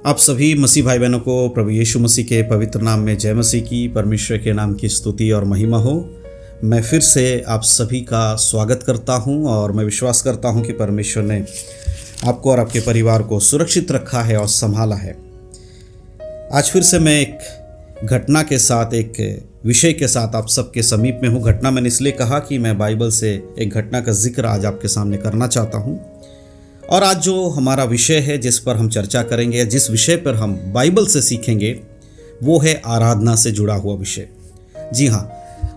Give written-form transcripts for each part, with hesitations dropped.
आप सभी मसीह भाई बहनों को प्रभु यीशु मसीह के पवित्र नाम में जय मसीह की। परमेश्वर के नाम की स्तुति और महिमा हो। मैं फिर से आप सभी का स्वागत करता हूं और मैं विश्वास करता हूं कि परमेश्वर ने आपको और आपके परिवार को सुरक्षित रखा है और संभाला है। आज फिर से मैं एक घटना के साथ, एक विषय के साथ आप सबके समीप में हूँ। घटना मैंने इसलिए कहा कि मैं बाइबल से एक घटना का जिक्र आज आपके सामने करना चाहता हूँ। और आज जो हमारा विषय है, जिस पर हम चर्चा करेंगे या जिस विषय पर हम बाइबल से सीखेंगे, वो है आराधना से जुड़ा हुआ विषय। जी हाँ,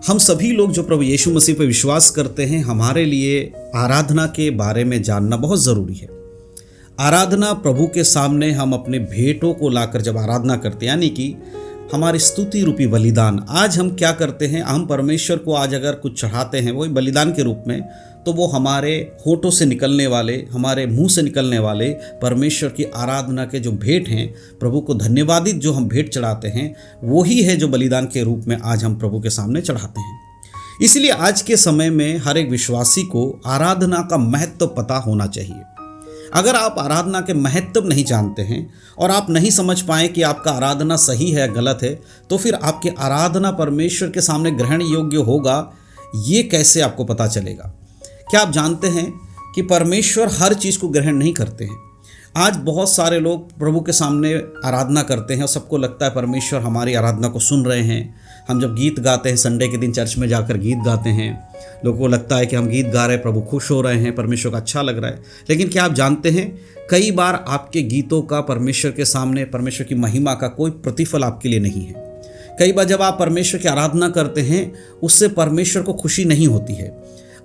हम सभी लोग जो प्रभु यीशु मसीह पर विश्वास करते हैं, हमारे लिए आराधना के बारे में जानना बहुत ज़रूरी है। आराधना प्रभु के सामने हम अपने भेंटों को लाकर जब आराधना करते हैं, यानी कि हमारी स्तुति रूपी बलिदान। आज हम क्या करते हैं, हम परमेश्वर को आज अगर कुछ चढ़ाते हैं वही बलिदान के रूप में, तो वो हमारे होठों से निकलने वाले, हमारे मुंह से निकलने वाले परमेश्वर की आराधना के जो भेंट हैं, प्रभु को धन्यवादित जो हम भेंट चढ़ाते हैं, वही है जो बलिदान के रूप में आज हम प्रभु के सामने चढ़ाते हैं। इसलिए आज के समय में हर एक विश्वासी को आराधना का महत्व पता होना चाहिए। अगर आप आराधना के महत्व नहीं जानते हैं और आप नहीं समझ पाए कि आपका आराधना सही है या गलत है, तो फिर आपकी आराधना परमेश्वर के सामने ग्रहण योग्य होगा, ये कैसे आपको पता चलेगा? क्या आप जानते हैं कि परमेश्वर हर चीज़ को ग्रहण नहीं करते हैं? आज बहुत सारे लोग प्रभु के सामने आराधना करते हैं और सबको लगता है परमेश्वर हमारी आराधना को सुन रहे हैं। हम जब गीत गाते हैं, संडे के दिन चर्च में जाकर गीत गाते हैं, लोगों को लगता है कि हम गीत गा रहे हैं, प्रभु खुश हो रहे हैं, परमेश्वर को अच्छा लग रहा है। लेकिन क्या आप जानते हैं, कई बार आपके गीतों का परमेश्वर के सामने, परमेश्वर की महिमा का कोई प्रतिफल आपके लिए नहीं है। कई बार जब आप परमेश्वर की आराधना करते हैं, उससे परमेश्वर को खुशी नहीं होती है।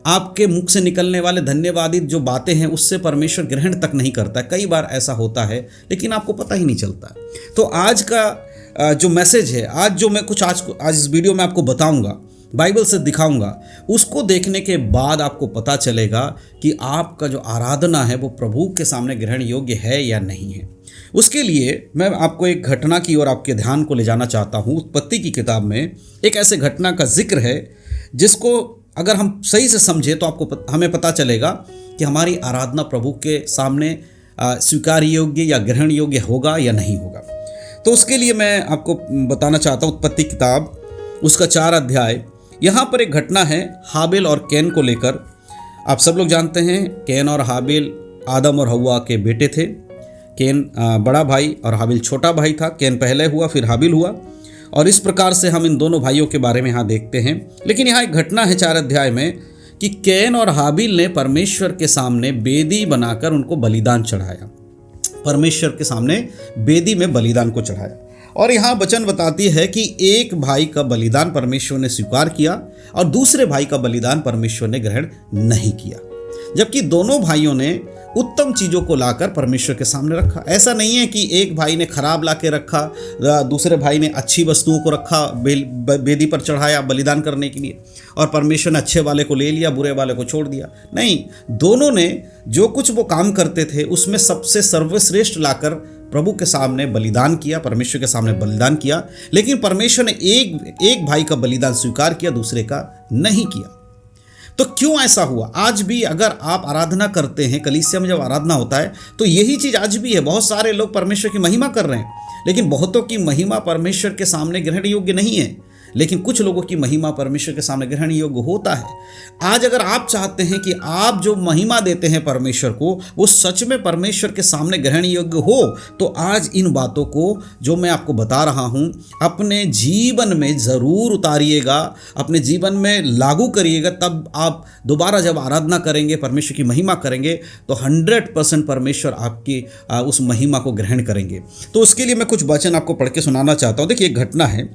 आपके मुख से निकलने वाले धन्यवादित जो बातें हैं, उससे परमेश्वर ग्रहण तक नहीं करता है। कई बार ऐसा होता है, लेकिन आपको पता ही नहीं चलता। तो आज का जो मैसेज है, आज जो मैं कुछ आज इस वीडियो में आपको बताऊंगा, बाइबल से दिखाऊंगा, उसको देखने के बाद आपको पता चलेगा कि आपका जो आराधना है वो प्रभु के सामने ग्रहण योग्य है या नहीं है। उसके लिए मैं आपको एक घटना की ओर आपके ध्यान को ले जाना चाहता हूँ। उत्पत्ति की किताब में एक ऐसे घटना का जिक्र है जिसको अगर हम सही से समझे तो हमें पता चलेगा कि हमारी आराधना प्रभु के सामने स्वीकार योग्य या ग्रहण योग्य होगा या नहीं होगा। तो उसके लिए मैं आपको बताना चाहता हूँ उत्पत्ति किताब, उसका 4 अध्याय। यहाँ पर एक घटना है हाबिल और कैन को लेकर। आप सब लोग जानते हैं, कैन और हाबिल आदम और हव्वा के बेटे थे। कैन बड़ा भाई और हाबिल छोटा भाई था। कैन पहले हुआ, फिर हाबिल हुआ, और इस प्रकार से हम इन दोनों भाइयों के बारे में यहाँ देखते हैं। लेकिन यहाँ एक घटना है 4 अध्याय में कि कैन और हाबिल ने परमेश्वर के सामने बेदी बनाकर उनको बलिदान चढ़ाया। परमेश्वर के सामने बेदी में बलिदान को चढ़ाया। और यहाँ वचन बताती है कि एक भाई का बलिदान परमेश्वर ने स्वीकार किया और दूसरे भाई का बलिदान परमेश्वर ने ग्रहण नहीं किया, जबकि दोनों भाइयों ने उत्तम चीज़ों को लाकर परमेश्वर के सामने रखा। ऐसा नहीं है कि एक भाई ने खराब ला के रखा, दूसरे भाई ने अच्छी वस्तुओं को रखा, बेदी पर चढ़ाया बलिदान करने के लिए, और परमेश्वर ने अच्छे वाले को ले लिया, बुरे वाले को छोड़ दिया। नहीं, दोनों ने जो कुछ वो काम करते थे उसमें सबसे सर्वश्रेष्ठ लाकर प्रभु के सामने बलिदान किया, परमेश्वर के सामने बलिदान किया। लेकिन परमेश्वर ने एक भाई का बलिदान स्वीकार किया, दूसरे का नहीं किया। तो क्यों ऐसा हुआ? आज भी अगर आप आराधना करते हैं, कलीसिया में जब आराधना होता है, तो यही चीज़ आज भी है। बहुत सारे लोग परमेश्वर की महिमा कर रहे हैं, लेकिन बहुतों की महिमा परमेश्वर के सामने ग्रहण योग्य नहीं है। लेकिन कुछ लोगों की महिमा परमेश्वर के सामने ग्रहण योग्य होता है। आज अगर आप चाहते हैं कि आप जो महिमा देते हैं परमेश्वर को, वो सच में परमेश्वर के सामने ग्रहण योग्य हो, तो आज इन बातों को जो मैं आपको बता रहा हूँ अपने जीवन में ज़रूर उतारिएगा, अपने जीवन में लागू करिएगा। तब आप दोबारा जब आराधना करेंगे, परमेश्वर की महिमा करेंगे, तो 100% परमेश्वर आपकी उस महिमा को ग्रहण करेंगे। तो उसके लिए मैं कुछ वचन आपको पढ़ के सुनाना चाहता हूँ। देखिए, एक घटना है,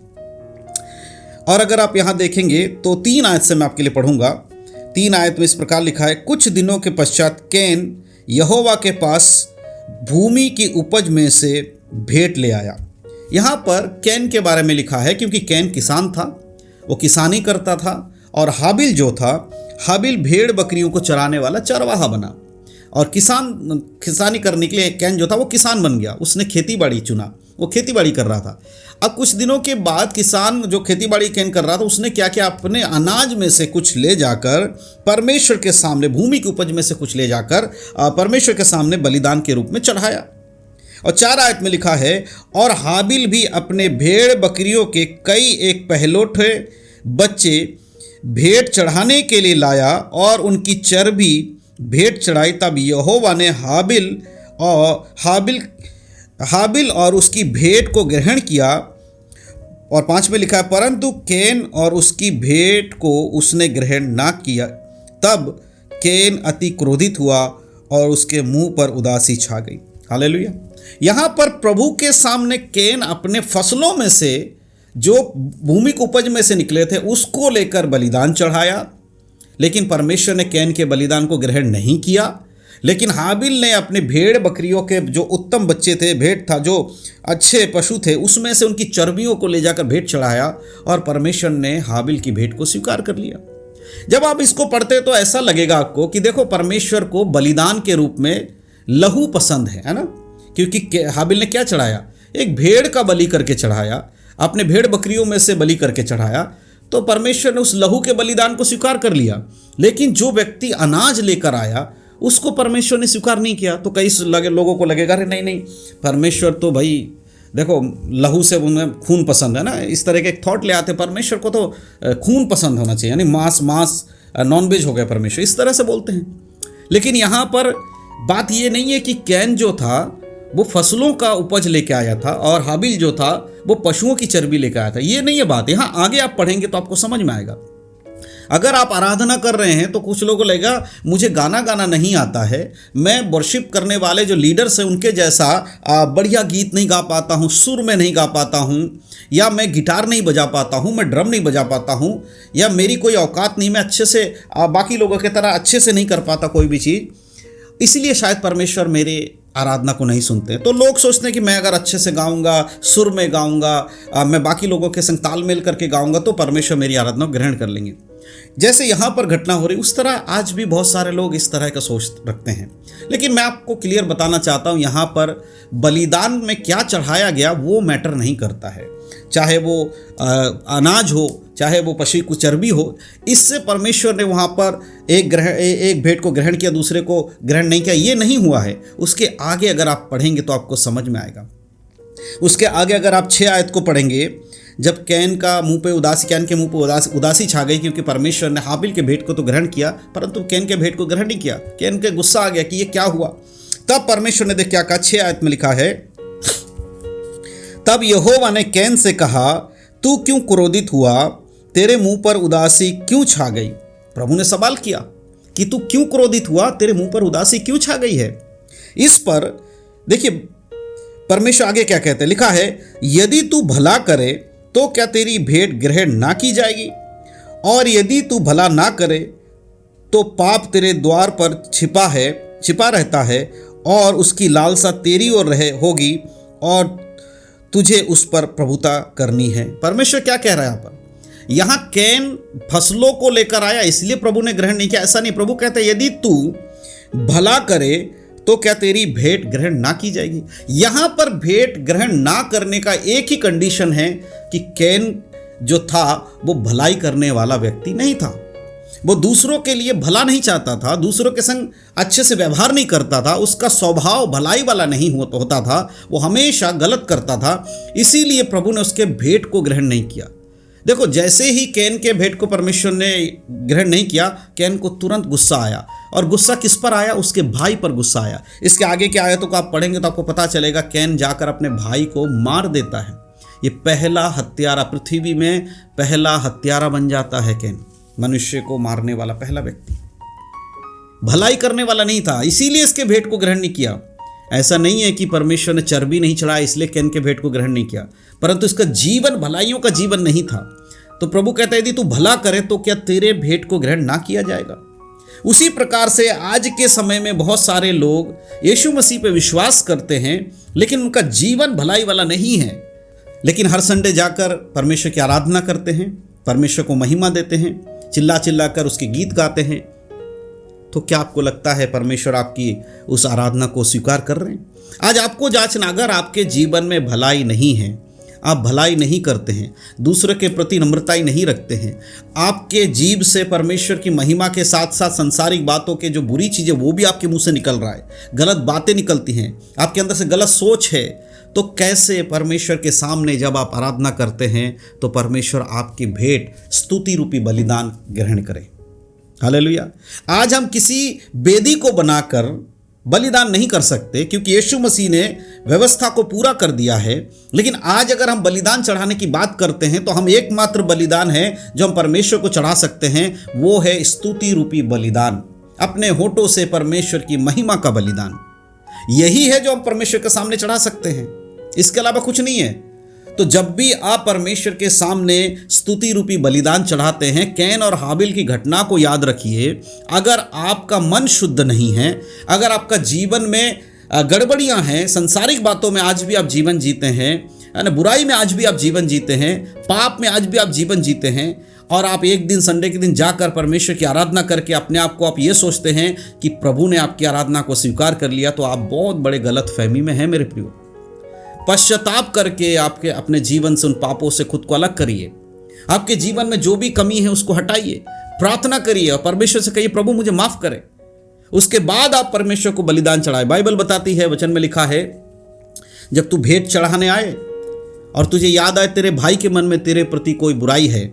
और अगर आप यहाँ देखेंगे तो 3 आयत से मैं आपके लिए पढ़ूंगा। 3 आयत में इस प्रकार लिखा है, कुछ दिनों के पश्चात कैन यहोवा के पास भूमि की उपज में से भेंट ले आया। यहाँ पर कैन के बारे में लिखा है क्योंकि कैन किसान था, वो किसानी करता था। और हाबिल जो था, हाबिल भेड़ बकरियों को चराने वाला चरवाहा बना, और किसानी करने के लिए कैन जो था वो किसान बन गया। उसने खेती बाड़ी चुना, वो खेती बाड़ी कर रहा था। अब कुछ दिनों के बाद किसान जो खेती बाड़ी कैन कर रहा था, उसने क्या किया, अपने अनाज में से कुछ ले जाकर परमेश्वर के सामने, भूमि की उपज में से कुछ ले जाकर परमेश्वर के सामने बलिदान के रूप में चढ़ाया। और 4 आयत में लिखा है, और हाबिल भी अपने भेड़ बकरियों के कई एक पहलोठे बच्चे भेंट चढ़ाने के लिए लाया और उनकी चर्बी भेंट चढ़ाई। तब यहोवा ने हाबिल और उसकी भेंट को ग्रहण किया। और 5 में लिखा है, परंतु कैन और उसकी भेंट को उसने ग्रहण ना किया। तब कैन अति क्रोधित हुआ और उसके मुंह पर उदासी छा गई। हालेलुया। यहाँ पर प्रभु के सामने कैन अपने फसलों में से जो भूमि की उपज में से निकले थे उसको लेकर बलिदान चढ़ाया, लेकिन परमेश्वर ने कैन के बलिदान को ग्रहण नहीं किया। लेकिन हाबिल ने अपने भेड़ बकरियों के जो उत्तम बच्चे थे, भेंट था, जो अच्छे पशु थे, उसमें से उनकी चर्बियों को ले जाकर भेंट चढ़ाया और परमेश्वर ने हाबिल की भेंट को स्वीकार कर लिया। जब आप इसको पढ़ते तो ऐसा लगेगा आपको कि देखो, परमेश्वर को बलिदान के रूप में लहू पसंद है ना, क्योंकि हाबिल ने क्या चढ़ाया, एक भेड़ का बलि करके चढ़ाया, अपने भेड़ बकरियों में से बलि करके चढ़ाया, तो परमेश्वर ने उस लहू के बलिदान को स्वीकार कर लिया। लेकिन जो व्यक्ति अनाज लेकर आया उसको परमेश्वर ने स्वीकार नहीं किया। तो कई लोगों को लगेगा, अरे नहीं, परमेश्वर तो भाई देखो लहू से उन्हें खून पसंद है ना, इस तरह के एक थॉट ले आते, परमेश्वर को तो खून पसंद होना चाहिए, यानी मांस नॉनवेज हो गया परमेश्वर, इस तरह से बोलते हैं। लेकिन यहाँ पर बात ये नहीं है कि कैन जो था वो फसलों का उपज लेके आया था और हाबिल जो था वो पशुओं की चर्बी लेकर आया था, ये नहीं है बात। यहाँ आगे आप पढ़ेंगे तो आपको समझ में आएगा। अगर आप आराधना कर रहे हैं तो कुछ लोगों को लगेगा मुझे गाना नहीं आता है, मैं वर्शिप करने वाले जो लीडर्स हैं उनके जैसा बढ़िया गीत नहीं गा पाता हूँ, सुर में नहीं गा पाता हूँ, या मैं गिटार नहीं बजा पाता हूँ, मैं ड्रम नहीं बजा पाता हूँ, या मेरी कोई औकात नहीं, मैं अच्छे से बाकी लोगों की तरह अच्छे से नहीं कर पाता कोई भी चीज़, इसलिए शायद परमेश्वर मेरे आराधना को नहीं सुनते। तो लोग सोचते हैं कि मैं अगर अच्छे से गाऊंगा, सुर में गाऊंगा, मैं बाकी लोगों के संग तालमेल करके गाऊंगा तो परमेश्वर मेरी आराधना को ग्रहण कर लेंगे। जैसे यहाँ पर घटना हो रही उस तरह आज भी बहुत सारे लोग इस तरह का सोच रखते हैं। लेकिन मैं आपको क्लियर बताना चाहता हूँ, यहाँ पर बलिदान में क्या चढ़ाया गया वो मैटर नहीं करता है, चाहे वो अनाज हो, चाहे वो पशु की चर्बी हो। इससे परमेश्वर ने वहाँ पर एक भेंट को ग्रहण किया, दूसरे को ग्रहण नहीं किया, ये नहीं हुआ है। उसके आगे अगर आप पढ़ेंगे तो आपको समझ में आएगा। उसके आगे अगर आप 6 आयत को पढ़ेंगे, जब कैन के मुंह पे उदासी छा गई, क्योंकि परमेश्वर ने हाबिल के भेंट को तो ग्रहण किया परंतु कैन के भेंट को ग्रहण नहीं किया। कैन के गुस्सा आ गया कि ये क्या हुआ। तब परमेश्वर ने देख क्या कहा, 6 आयत में लिखा है, तब यहोवा ने कैन से कहा, तू क्यों क्रोधित हुआ, तेरे मुंह पर उदासी क्यों छा गई। प्रभु ने सवाल किया कि तू क्यों क्रोधित हुआ, तेरे मुंह पर उदासी क्यों छा गई है। इस पर देखिए परमेश्वर आगे क्या कहते हैं, लिखा है, यदि तू भला करे तो क्या तेरी भेंट ग्रहण ना की जाएगी, और यदि तू भला ना करे तो पाप तेरे द्वार पर छिपा रहता है और उसकी लालसा तेरी ओर होगी और तुझे उस पर प्रभुता करनी है। परमेश्वर क्या कह रहा है यहाँ कैन फसलों को लेकर आया इसलिए प्रभु ने ग्रहण नहीं किया, ऐसा नहीं। प्रभु कहते हैं यदि तू भला करे तो क्या तेरी भेंट ग्रहण ना की जाएगी। यहाँ पर भेंट ग्रहण ना करने का एक ही कंडीशन है कि कैन जो था वो भलाई करने वाला व्यक्ति नहीं था, वो दूसरों के लिए भला नहीं चाहता था, दूसरों के संग अच्छे से व्यवहार नहीं करता था, उसका स्वभाव भलाई वाला नहीं होता था, वो हमेशा गलत करता था। इसीलिए प्रभु ने उसके भेंट को ग्रहण नहीं किया। देखो जैसे ही कैन के भेंट को परमेश्वर ने ग्रहण नहीं किया, कैन को तुरंत गुस्सा आया, और गुस्सा किस पर आया, उसके भाई पर गुस्सा आया। इसके आगे की आयतों को आप पढ़ेंगे तो आपको पता चलेगा कैन जाकर अपने भाई को मार देता है। ये पहला हत्यारा, पृथ्वी में पहला हत्यारा बन जाता है कैन, मनुष्य को मारने वाला पहला व्यक्ति। भलाई करने वाला नहीं था, इसीलिए इसके भेंट को ग्रहण नहीं किया। ऐसा नहीं है कि परमेश्वर ने चर्बी नहीं चढ़ाया इसलिए कैन के भेंट को ग्रहण नहीं किया, परंतु इसका जीवन भलाइयों का जीवन नहीं था। तो प्रभु कहता है यदि तू भला करे तो क्या तेरे भेंट को ग्रहण ना किया जाएगा। उसी प्रकार से आज के समय में बहुत सारे लोग यीशु मसीह पे विश्वास करते हैं लेकिन उनका जीवन भलाई वाला नहीं है, लेकिन हर संडे जाकर परमेश्वर की आराधना करते हैं, परमेश्वर को महिमा देते हैं, चिल्ला चिल्ला कर उसके गीत गाते हैं। तो क्या आपको लगता है परमेश्वर आपकी उस आराधना को स्वीकार कर रहे हैं? आज आपको जांचना, अगर आपके जीवन में भलाई नहीं है, आप भलाई नहीं करते हैं, दूसरे के प्रति नम्रता ही नहीं रखते हैं, आपके जीभ से परमेश्वर की महिमा के साथ साथ संसारिक बातों के जो बुरी चीज़ें वो भी आपके मुंह से निकल रहा है, गलत बातें निकलती हैं, आपके अंदर से गलत सोच है, तो कैसे परमेश्वर के सामने जब आप आराधना करते हैं तो परमेश्वर आपकी भेंट स्तुति रूपी बलिदान ग्रहण करे। हालेलुया। आज हम किसी वेदी को बनाकर बलिदान नहीं कर सकते क्योंकि यीशु मसीह ने व्यवस्था को पूरा कर दिया है। लेकिन आज अगर हम बलिदान चढ़ाने की बात करते हैं तो हम एकमात्र बलिदान है जो हम परमेश्वर को चढ़ा सकते हैं, वो है स्तुति रूपी बलिदान, अपने होठों से परमेश्वर की महिमा का बलिदान। यही है जो हम परमेश्वर के सामने चढ़ा सकते हैं, इसके अलावा कुछ नहीं है। तो जब भी आप परमेश्वर के सामने स्तुति रूपी बलिदान चढ़ाते हैं, कैन और हाबिल की घटना को याद रखिए। अगर आपका मन शुद्ध नहीं है, अगर आपका जीवन में गड़बड़ियां हैं, संसारिक बातों में आज भी आप जीवन जीते हैं, है ना, बुराई में आज भी आप जीवन जीते हैं, पाप में आज भी आप जीवन जीते हैं, और आप एक दिन संडे के दिन जाकर परमेश्वर की आराधना करके अपने आप को आप ये सोचते हैं कि प्रभु ने आपकी आराधना को स्वीकार कर लिया, तो आप बहुत बड़े गलत फहमी में हैं मेरे प्रियो। पश्चाताप करके आपके अपने जीवन से उन पापों से खुद को अलग करिए। आपके जीवन में जो भी कमी है उसको हटाइए, प्रार्थना करिए और परमेश्वर से कहिए प्रभु मुझे माफ करे। उसके बाद आप परमेश्वर को बलिदान चढ़ाए। बाइबल बताती है, वचन में लिखा है, जब तू भेंट चढ़ाने आए और तुझे याद आए तेरे भाई के मन में तेरे प्रति कोई बुराई है,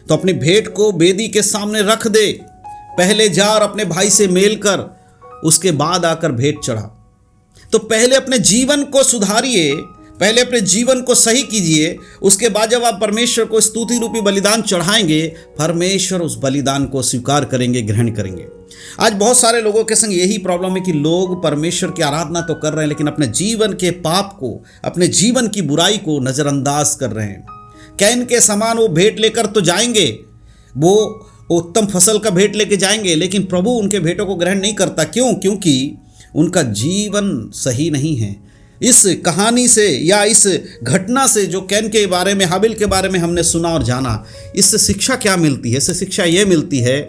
तो अपनी भेंट को वेदी के सामने रख दे। पहले जा और अपने भाई से मेल कर, उसके बाद आकर भेंट चढ़ा। तो पहले अपने जीवन को सुधारिए, पहले अपने जीवन को सही कीजिए, उसके बाद जब आप परमेश्वर को स्तुति रूपी बलिदान चढ़ाएंगे, परमेश्वर उस बलिदान को स्वीकार करेंगे, ग्रहण करेंगे। आज बहुत सारे लोगों के संग यही प्रॉब्लम है कि लोग परमेश्वर की आराधना तो कर रहे हैं लेकिन अपने जीवन के पाप को, अपने जीवन की बुराई को नज़रअंदाज कर रहे हैं। कैन के समान वो भेंट लेकर तो जाएंगे, वो उत्तम फसल का भेंट लेके जाएंगे, लेकिन प्रभु उनके भेंटों को ग्रहण नहीं करता। क्यों? क्योंकि उनका जीवन सही नहीं है। इस कहानी से या इस घटना से जो कैन के बारे में, हाबिल के बारे में हमने सुना और जाना, इससे शिक्षा क्या मिलती है? इससे शिक्षा ये मिलती है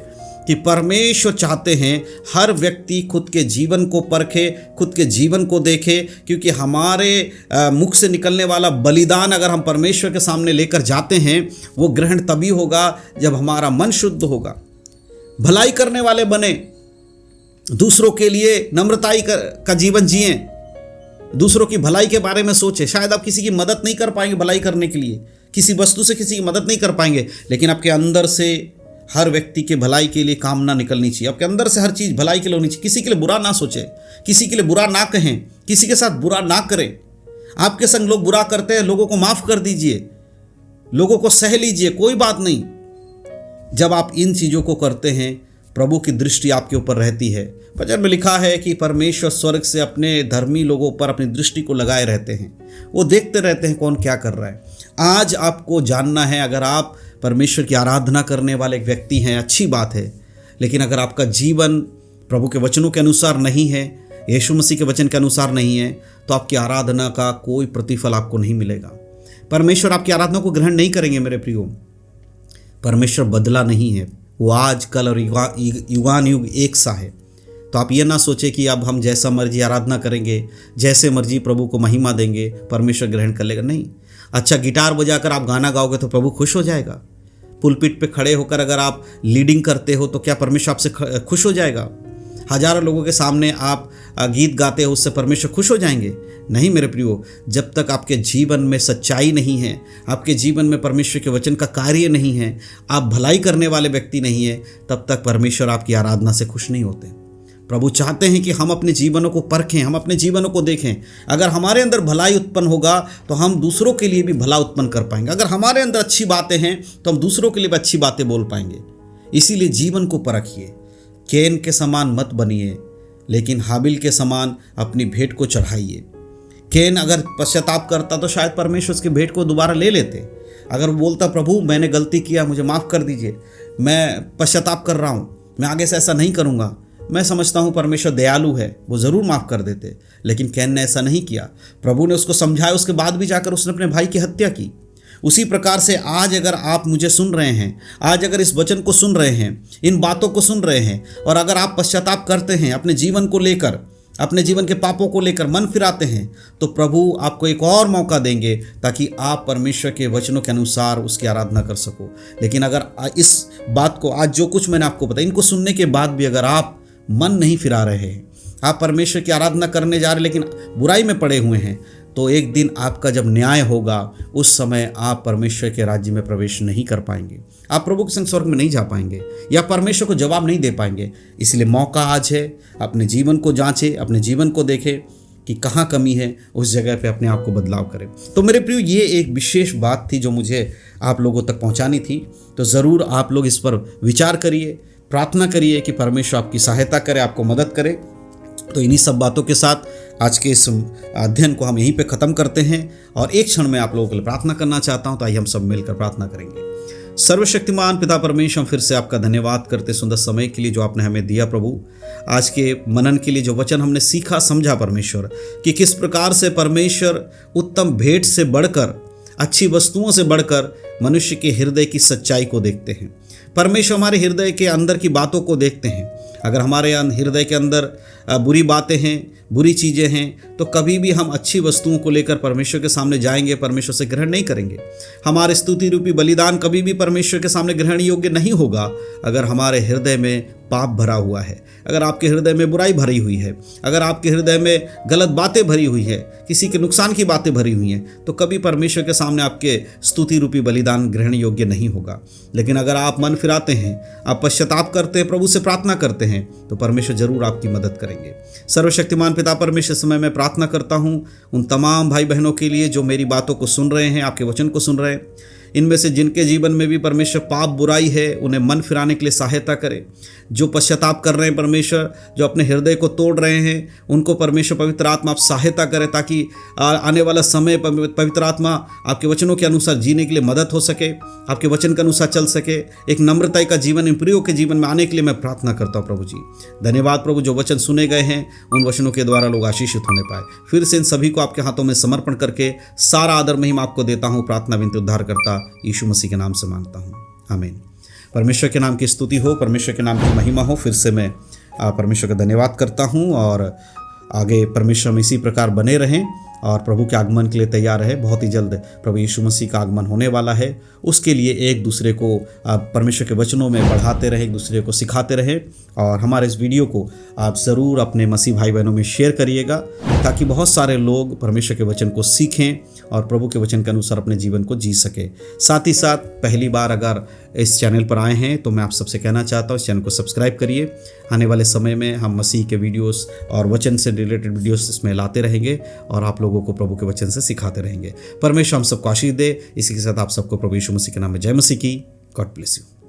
कि परमेश्वर चाहते हैं हर व्यक्ति खुद के जीवन को परखे, खुद के जीवन को देखे, क्योंकि हमारे मुख से निकलने वाला बलिदान अगर हम परमेश्वर के सामने लेकर जाते हैं, वो ग्रहण तभी होगा जब हमारा मन शुद्ध होगा। भलाई करने वाले बने, दूसरों के लिए नम्रताई का जीवन जिए, दूसरों की भलाई के बारे में सोचें। शायद आप किसी की मदद नहीं कर पाएंगे भलाई करने के लिए, किसी वस्तु से किसी की मदद नहीं कर पाएंगे, लेकिन आपके अंदर से हर व्यक्ति के भलाई के लिए कामना निकलनी चाहिए। आपके अंदर से हर चीज़ भलाई के लिए होनी चाहिए। किसी के लिए बुरा ना सोचें, किसी के लिए बुरा ना कहें, किसी के साथ बुरा ना करें। आपके संग लोग बुरा करते हैं, लोगों को माफ़ कर दीजिए, लोगों को सह लीजिए, कोई बात नहीं। जब आप इन चीज़ों को करते हैं, प्रभु की दृष्टि आपके ऊपर रहती है। वचन में लिखा है कि परमेश्वर स्वर्ग से अपने धर्मी लोगों पर अपनी दृष्टि को लगाए रहते हैं, वो देखते रहते हैं कौन क्या कर रहा है। आज आपको जानना है, अगर आप परमेश्वर की आराधना करने वाले एक व्यक्ति हैं, अच्छी बात है, लेकिन अगर आपका जीवन प्रभु के वचनों के अनुसार नहीं है, यीशु मसीह के वचन के अनुसार नहीं है, तो आपकी आराधना का कोई प्रतिफल आपको नहीं मिलेगा। परमेश्वर आपकी आराधना को ग्रहण नहीं करेंगे मेरे प्रियो। परमेश्वर बदला नहीं है, वो आज कल और युगान युग एक सा है। तो आप ये ना सोचें कि अब हम जैसा मर्जी आराधना करेंगे, जैसे मर्जी प्रभु को महिमा देंगे, परमेश्वर ग्रहण कर लेगा। नहीं। अच्छा गिटार बजाकर आप गाना गाओगे तो प्रभु खुश हो जाएगा? पुलपिट पे खड़े होकर अगर आप लीडिंग करते हो तो क्या परमेश्वर आपसे खुश हो जाएगा? हजारों लोगों के सामने आप गीत गाते हो, उससे परमेश्वर खुश हो जाएंगे? नहीं मेरे प्रियो। जब तक आपके जीवन में सच्चाई नहीं है, आपके जीवन में परमेश्वर के वचन का कार्य नहीं है, आप भलाई करने वाले व्यक्ति नहीं है, तब तक परमेश्वर आपकी आराधना से खुश नहीं होते। प्रभु चाहते हैं कि हम अपने जीवनों को परखें, हम अपने जीवनों को देखें। अगर हमारे अंदर भलाई उत्पन्न होगा तो हम दूसरों के लिए भी भला उत्पन्न कर पाएंगे। अगर हमारे अंदर अच्छी बातें हैं तो हम दूसरों के लिए भी अच्छी बातें बोल पाएंगे। इसीलिए जीवन को परखिए। कैन के समान मत बनिए, लेकिन हाबिल के समान अपनी भेंट को चढ़ाइए। कैन अगर पश्चाताप करता तो शायद परमेश्वर उसकी भेंट को दोबारा ले लेते। अगर वो बोलता प्रभु मैंने गलती किया, मुझे माफ़ कर दीजिए, मैं पश्चाताप कर रहा हूँ, मैं आगे से ऐसा नहीं करूँगा, मैं समझता हूँ परमेश्वर दयालु है, वो ज़रूर माफ़ कर देते। लेकिन कैन ने ऐसा नहीं किया। प्रभु ने उसको समझाया, उसके बाद भी जाकर उसने अपने भाई की हत्या की। उसी प्रकार से आज अगर आप मुझे सुन रहे हैं, आज अगर इस वचन को सुन रहे हैं, इन बातों को सुन रहे हैं, और अगर आप पश्चाताप करते हैं अपने जीवन को लेकर, अपने जीवन के पापों को लेकर मन फिराते हैं, तो प्रभु आपको एक और मौका देंगे ताकि आप परमेश्वर के वचनों के अनुसार उसकी आराधना कर सको। लेकिन अगर इस बात को, आज जो कुछ मैंने आपको बताया, इनको सुनने के बाद भी अगर आप मन नहीं फिरा रहे हैं, आप परमेश्वर की आराधना करने जा रहे लेकिन बुराई में पड़े हुए हैं, तो एक दिन आपका जब न्याय होगा उस समय आप परमेश्वर के राज्य में प्रवेश नहीं कर पाएंगे, आप प्रभु के संग स्वर्ग में नहीं जा पाएंगे या परमेश्वर को जवाब नहीं दे पाएंगे। इसलिए मौका आज है, अपने जीवन को जांचें, अपने जीवन को देखें कि कहाँ कमी है, उस जगह पे अपने आप को बदलाव करें। तो मेरे प्रियो, ये एक विशेष बात थी जो मुझे आप लोगों तक पहुँचानी थी। तो ज़रूर आप लोग इस पर विचार करिए, प्रार्थना करिए कि परमेश्वर आपकी सहायता करे, आपको मदद करे। तो इन्हीं सब बातों के साथ आज के इस अध्ययन को हम यहीं पे ख़त्म करते हैं और एक क्षण में आप लोगों के लिए प्रार्थना करना चाहता हूं। तो आइए हम सब मिलकर प्रार्थना करेंगे। सर्वशक्तिमान पिता परमेश्वर, हम फिर से आपका धन्यवाद करते सुंदर समय के लिए जो आपने हमें दिया प्रभु। आज के मनन के लिए जो वचन हमने सीखा समझा परमेश्वर, कि किस प्रकार से परमेश्वर उत्तम भेंट से बढ़कर, अच्छी वस्तुओं से बढ़कर मनुष्य के हृदय की सच्चाई को देखते हैं। परमेश्वर हमारे हृदय के अंदर की बातों को देखते हैं। अगर हमारे हृदय के अंदर बुरी बातें हैं, बुरी चीज़ें हैं, तो कभी भी हम अच्छी वस्तुओं को लेकर परमेश्वर के सामने जाएंगे, परमेश्वर से ग्रहण नहीं करेंगे। हमारे स्तुति रूपी बलिदान कभी भी परमेश्वर के सामने ग्रहण योग्य नहीं होगा अगर हमारे हृदय में पाप भरा हुआ है, अगर आपके हृदय में बुराई भरी हुई है, अगर आपके हृदय में गलत बातें भरी हुई है, किसी के नुकसान की बातें भरी हुई हैं, तो कभी परमेश्वर के सामने आपके स्तुति रूपी बलिदान ग्रहण योग्य नहीं होगा। लेकिन अगर आप मन फिराते हैं, आप पश्चाताप करते हैं, प्रभु से प्रार्थना करते हैं, तो परमेश्वर जरूर आपकी मदद करेंगे। सर्वशक्तिमान पिता परमेश्वर, समय मैं प्रार्थना करता हूँ उन तमाम भाई बहनों के लिए जो मेरी बातों को सुन रहे हैं, आपके वचन को सुन रहे हैं। इनमें से जिनके जीवन में भी परमेश्वर पाप बुराई है, उन्हें मन फिराने के लिए सहायता करें। जो पश्चाताप कर रहे हैं परमेश्वर, जो अपने हृदय को तोड़ रहे हैं, उनको परमेश्वर पवित्र आत्मा आप सहायता करें ताकि आने वाला समय पवित्र आत्मा आपके वचनों के अनुसार जीने के लिए मदद हो सके, आपके वचन के अनुसार चल सके। एक नम्रता का जीवन इन प्रियों के जीवन में आने के लिए मैं प्रार्थना करता हूँ प्रभु जी। धन्यवाद प्रभु, जो वचन सुने गए हैं उन वचनों के द्वारा लोग आशीषित होने पाए। फिर से इन सभी को आपके हाथों में समर्पण करके सारा आदर महिमा आपको देता हूँ। प्रार्थना विनती उद्धार करता यीशु मसीह के नाम से मांगता हूँ, आमीन। परमेश्वर के नाम की स्तुति हो, परमेश्वर के नाम की महिमा हो। फिर से मैं परमेश्वर का धन्यवाद करता हूँ और आगे परमेश्वर में इसी प्रकार बने रहें और प्रभु के आगमन के लिए तैयार रहे। बहुत ही जल्द प्रभु यीशु मसीह का आगमन होने वाला है। उसके लिए एक दूसरे को परमेश्वर के वचनों में बढ़ाते रहें, एक दूसरे को सिखाते रहें और हमारे इस वीडियो को आप ज़रूर अपने मसीह भाई बहनों में शेयर करिएगा ताकि बहुत सारे लोग परमेश्वर के वचन को सीखें और प्रभु के वचन के अनुसार अपने जीवन को जी सके। साथ ही साथ पहली बार अगर इस चैनल पर आए हैं तो मैं आप सबसे कहना चाहता हूँ इस चैनल को सब्सक्राइब करिए। आने वाले समय में हम मसीह के वीडियोस और वचन से रिलेटेड वीडियोस इसमें लाते रहेंगे और आप लोगों को प्रभु के वचन से सिखाते रहेंगे। परमेश्वर हम सबको आशीष दे। इसी के साथ आप सबको प्रभु यीशु मसीह के नाम में जय मसीह की। God bless you.